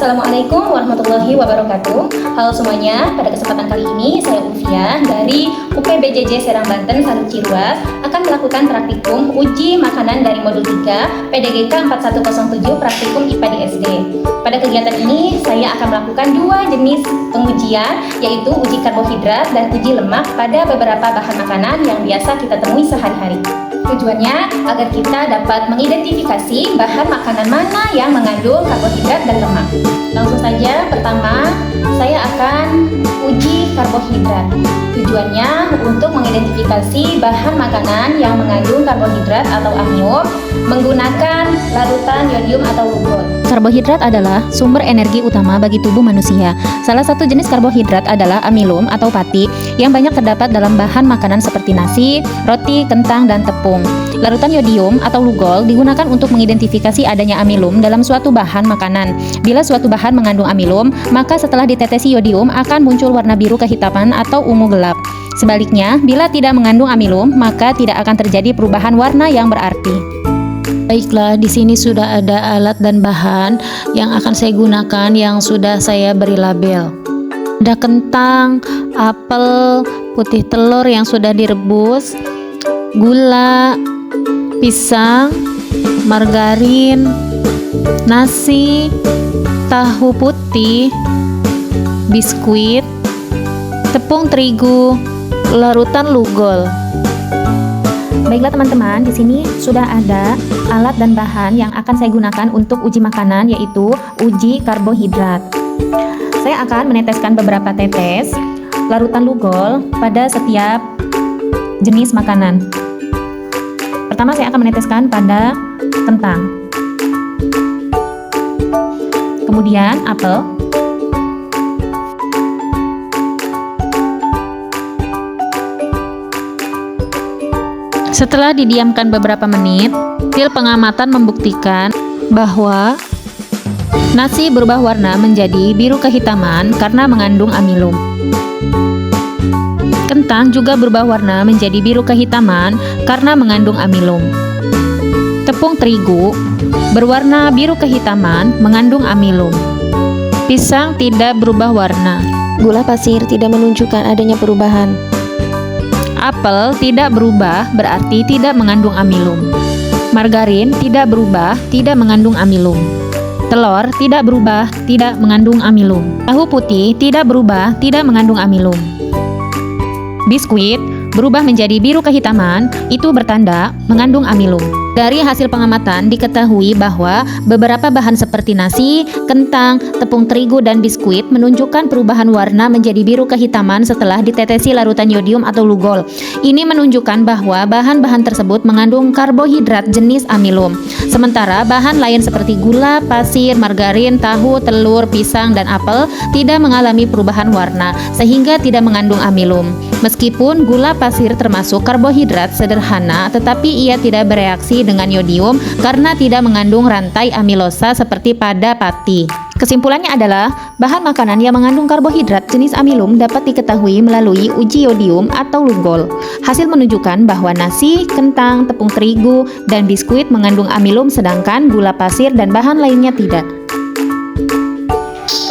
Assalamualaikum warahmatullahi wabarakatuh. Halo semuanya, pada kesempatan kali ini saya Ulfia dari UPBJJ Serang Banten Salut Ciruas akan melakukan praktikum uji makanan dari modul 3 PDGK 4107 praktikum IPA di SD. Pada kegiatan ini saya akan melakukan dua jenis pengujian, yaitu uji karbohidrat dan uji lemak pada beberapa bahan makanan yang biasa kita temui sehari-hari. Tujuannya agar kita dapat mengidentifikasi bahan makanan mana yang mengandung karbohidrat dan lemak. Langsung saja, pertama saya akan uji karbohidrat. Tujuannya untuk mengidentifikasi bahan makanan yang mengandung karbohidrat atau amino menggunakan larutan yodium atau lugol. Karbohidrat adalah sumber energi utama bagi tubuh manusia. Salah satu jenis karbohidrat adalah amilum atau pati yang banyak terdapat dalam bahan makanan seperti nasi, roti, kentang, dan tepung. Larutan yodium atau lugol digunakan untuk mengidentifikasi adanya amilum dalam suatu bahan makanan. Bila suatu bahan mengandung amilum, maka setelah ditetesi yodium akan muncul warna biru kehitaman atau ungu gelap. Sebaliknya, bila tidak mengandung amilum, maka tidak akan terjadi perubahan warna yang berarti. Baiklah, di sini sudah ada alat dan bahan yang akan saya gunakan yang sudah saya beri label. Ada kentang, apel, putih telur yang sudah direbus, gula, pisang, margarin, nasi, tahu putih, biskuit, tepung terigu, larutan lugol. Baiklah teman-teman, di sini sudah ada alat dan bahan yang akan saya gunakan untuk uji makanan, yaitu uji karbohidrat. Saya akan meneteskan beberapa tetes larutan lugol pada setiap jenis makanan. Pertama saya akan meneteskan pada kentang, kemudian apel, Setelah didiamkan beberapa menit, hasil pengamatan membuktikan bahwa nasi berubah warna menjadi biru kehitaman karena mengandung amilum. Kentang juga berubah warna menjadi biru kehitaman karena mengandung amilum. Tepung terigu berwarna biru kehitaman mengandung amilum. Pisang tidak berubah warna. Gula pasir tidak menunjukkan adanya perubahan. Apel tidak berubah berarti tidak mengandung amilum. Margarin tidak berubah, tidak mengandung amilum. Telur tidak berubah, tidak mengandung amilum. Tahu putih tidak berubah, tidak mengandung amilum. Biskuit berubah menjadi biru kehitaman, itu bertanda mengandung amilum. Dari hasil pengamatan diketahui bahwa beberapa bahan seperti nasi, kentang, tepung terigu, dan biskuit menunjukkan perubahan warna menjadi biru kehitaman setelah ditetesi larutan yodium atau lugol. Ini menunjukkan bahwa bahan-bahan tersebut mengandung karbohidrat jenis amilum. Sementara bahan lain seperti gula, pasir, margarin, tahu, telur, pisang, dan apel tidak mengalami perubahan warna sehingga tidak mengandung amilum. Meskipun gula pasir termasuk karbohidrat sederhana, tetapi ia tidak bereaksi dengan yodium karena tidak mengandung rantai amilosa seperti pada pati. Kesimpulannya adalah, bahan makanan yang mengandung karbohidrat jenis amilum dapat diketahui melalui uji yodium atau lugol. Hasil menunjukkan bahwa nasi, kentang, tepung terigu, dan biskuit mengandung amilum sedangkan gula pasir dan bahan lainnya tidak.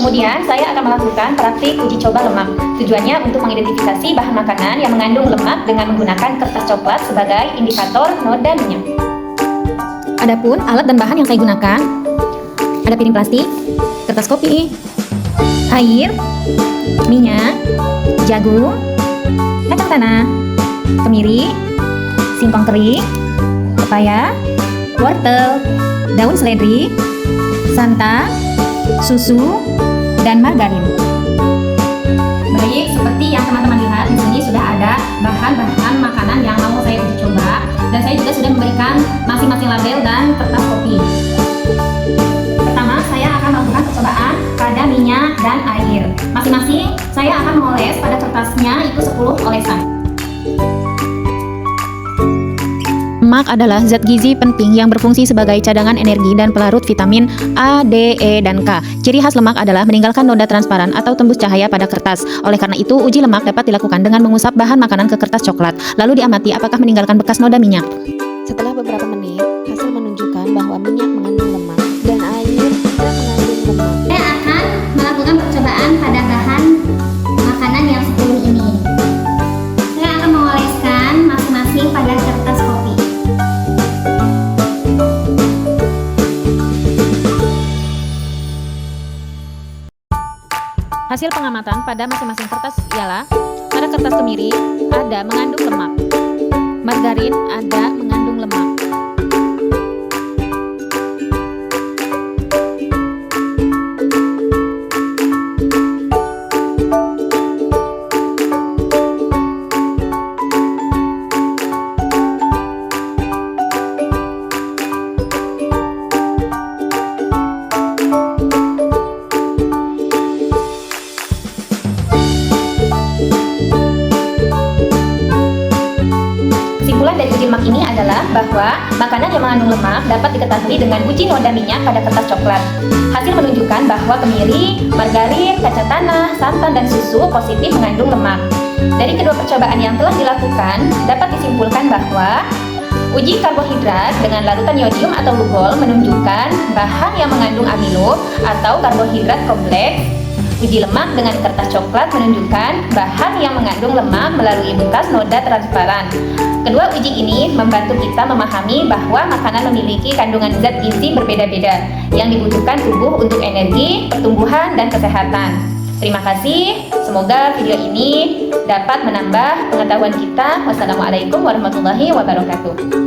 Kemudian saya akan melakukan praktik uji coba lemak. Tujuannya untuk mengidentifikasi bahan makanan yang mengandung lemak dengan menggunakan kertas coklat sebagai indikator noda minyak. Adapun alat dan bahan yang saya gunakan, ada piring plastik, kertas kopi, air, minyak, jagung, kacang tanah, kemiri, singkong kering, pepaya, wortel, daun seledri, santan, susu, dan margarin. Baik, seperti yang teman-teman lihat di sini sudah ada bahan-bahan makanan yang mau saya uji coba, dan saya juga sudah memberikan masing-masing label dan kertas kopi. Pertama, saya akan melakukan percobaan pada minyak dan air. Masing-masing saya akan mengoles pada kertasnya itu 10 olesan. Lemak adalah zat gizi penting yang berfungsi sebagai cadangan energi dan pelarut vitamin A, D, E, dan K. Ciri khas lemak adalah meninggalkan noda transparan atau tembus cahaya pada kertas. Oleh karena itu, uji lemak dapat dilakukan dengan mengusap bahan makanan ke kertas coklat, lalu diamati apakah meninggalkan bekas noda minyak. Setelah beberapa menit, hasil menunjukkan bahwa minyak mengandung lemak dan air tidak mengandung lemak. Saya akan Hasil pengamatan pada masing-masing kertas ialah pada kertas kemiri ada mengandung lemak, margarin ada mengandung lemak. Kesimpulan dari uji lemak ini adalah bahwa makanan yang mengandung lemak dapat diketahui dengan uji noda minyak pada kertas coklat. Hasil menunjukkan bahwa kemiri, margarin, kaca tanah, santan, dan susu positif mengandung lemak. Dari kedua percobaan yang telah dilakukan, dapat disimpulkan bahwa uji karbohidrat dengan larutan yodium atau lugol menunjukkan bahan yang mengandung amilo atau karbohidrat kompleks. Uji lemak dengan kertas coklat menunjukkan bahan yang mengandung lemak melalui bekas noda transparan. Kedua uji ini membantu kita memahami bahwa makanan memiliki kandungan zat gizi berbeda-beda yang dibutuhkan tubuh untuk energi, pertumbuhan, dan kesehatan. Terima kasih. Semoga video ini dapat menambah pengetahuan kita. Wassalamualaikum warahmatullahi wabarakatuh.